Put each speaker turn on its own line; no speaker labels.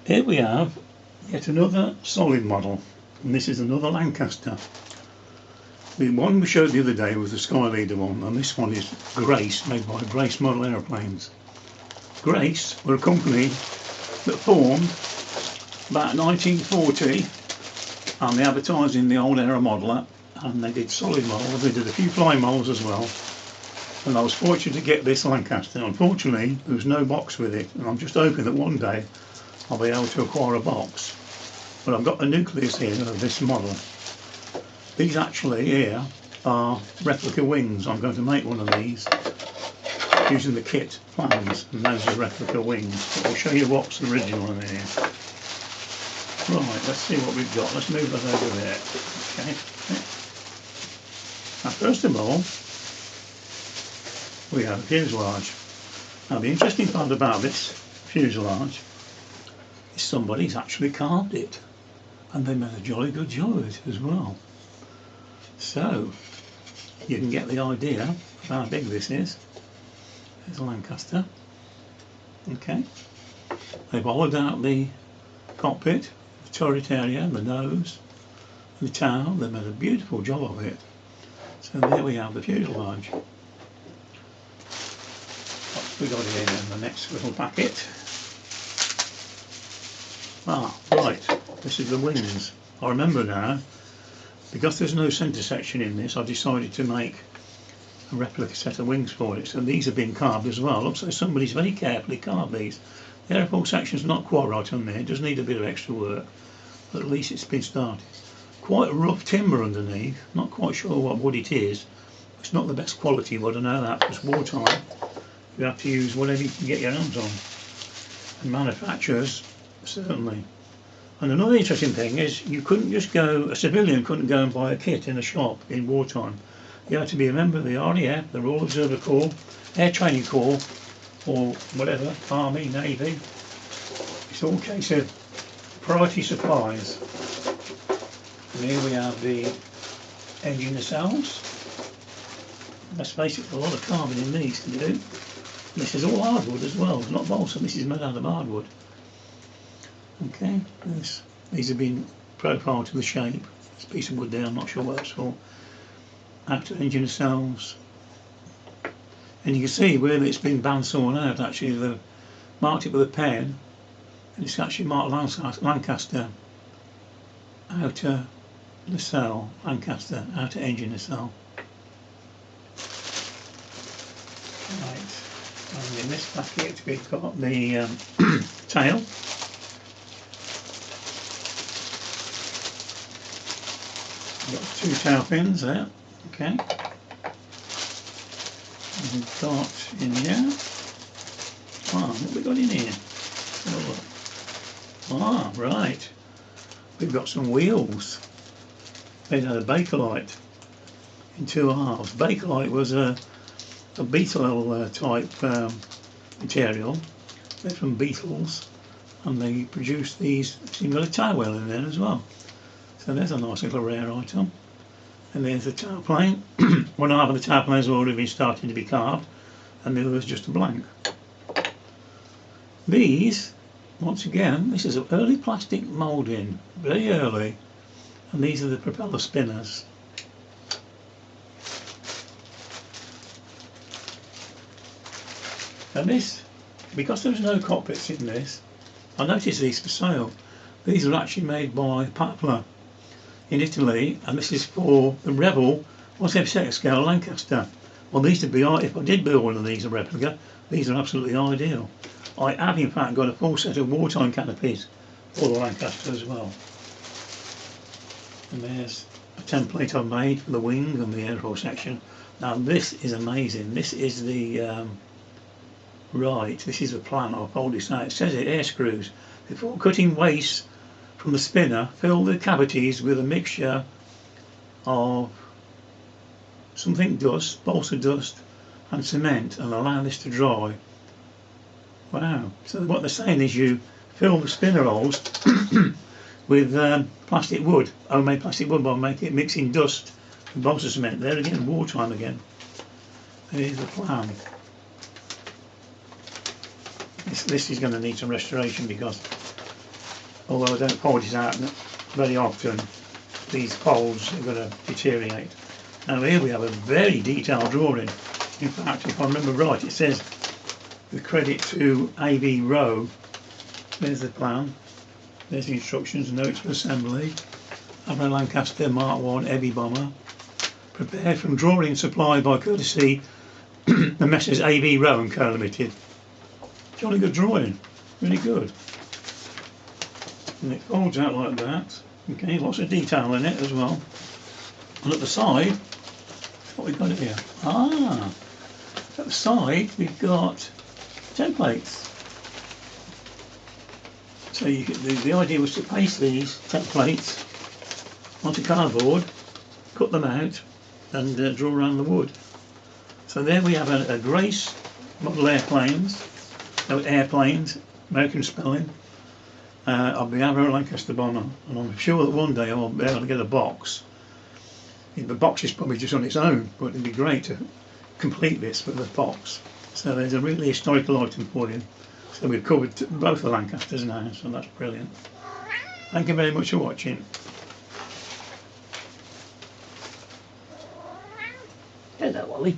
Here we have yet another solid model, and this is another Lancaster. The one we showed the other day was the SKYLEADA one, and this one is Grace, made by Grace Model Aeroplanes. Grace were a company that formed about 1940, and they advertised in the old Aero Modeler, and they did solid models. They did a few flying models as well, and I was fortunate to get this Lancaster. Unfortunately there was no box with it, and I'm just hoping that one day I'll be able to acquire a box. But I've got the nucleus here of this model. These actually here are replica wings. I'm going to make one of these using the kit plans, and those are replica wings. But I'll show you what's original in here. Right, let's see what we've got. Let's move that over there. Okay. Now first of all, we have a fuselage. Now the interesting part about this fuselage is somebody's actually carved it, and they made a jolly good job of it as well. So you can get the idea of how big this is. There's a Lancaster. Okay. They've hollowed out the cockpit, the turret area, the nose, the tail. They made a beautiful job of it. So there we have the fuselage. What we got here in the next little packet? Right, this is the wings. I remember now, because there's no centre section in this, I decided to make a replica set of wings for it. So these have been carved as well. Looks like somebody's very carefully carved these. The airfoil section's not quite right on there, it does need a bit of extra work, but at least it's been started. Quite a rough timber underneath, not quite sure what wood it is. It's not the best quality wood, I know that, because wartime you have to use whatever you can get your hands on. And manufacturers, certainly. And another interesting thing is you couldn't just go, a civilian couldn't go and buy a kit in a shop in wartime. You had to be a member of the RAF, the Royal Observer Corps, Air Training Corps, or whatever, Army, Navy. It's all a case of priority supplies. And here we have the engine nacelles. Let's face it, a lot of carving in these to do. This is all hardwood as well, it's not balsa, this is made out of hardwood. Okay, these have been profiled to the shape. This piece of wood there, I'm not sure what that's for. Outer engine nacelles. And you can see where it's been bandsawn out, actually they've marked it with a pen, and it's actually marked Lancaster, outer nacelle, Lancaster, outer engine nacelle. Right, and in this packet we've got the tail. We've got two tail fins there, okay. And we've got in here, what have we got in here? Right, we've got some wheels made out of Bakelite in two halves. Bakelite was a beetle type material made from beetles, and they produced these. You've got a tail wheel in there as well. So there's a nice little rare item. And there's the tailplane. One half of the tailplane has already been starting to be carved, and the other is just a blank. These, once again, this is an early plastic moulding, very early, and these are the propeller spinners. And this, because there's no cockpits in this, I noticed these for sale. These are actually made by Papler in Italy, and this is for the Rebel 1/76 scale Lancaster. Well, these would be, if I did build one of these a replica, these are absolutely ideal. I have in fact got a full set of wartime canopies for the Lancaster as well. And there's a template I've made for the wing and the airfoil section. Now this is amazing. This is the this is the plan. I'll hold this out. It says it, air screws. Before cutting waste from the spinner, fill the cavities with a mixture of something dust, balsa dust and cement, and allow this to dry. Wow. So what they're saying is you fill the spinner holes with plastic wood, homemade plastic wood, by mixing dust and balsa cement. There again, wartime again. Here's the plan. This is going to need some restoration because although I don't point it out very often, these poles are going to deteriorate. Now here we have a very detailed drawing. In fact, if I remember right, it says, with credit to Avro, there's the plan, there's the instructions, notes for assembly. Avro Lancaster Mark 1 heavy bomber, prepared from drawing supplied by courtesy the Messrs Avro and Co Limited. Jolly good drawing, really good. And it folds out like that. Okay, lots of detail in it as well. And at the side, what we've got here? At the side we've got templates. So the idea was to paste these templates onto cardboard, cut them out, and draw around the wood. So there we have a Grace model airplanes, American spelling, of the Avro Lancaster bomber, and I'm sure that one day I'll be able to get a box. The box is probably just on its own, but it'd be great to complete this with a box. So there's a really historical item for you. So we've covered both the Lancasters now, so that's brilliant. Thank you very much for watching. Hello, Ollie.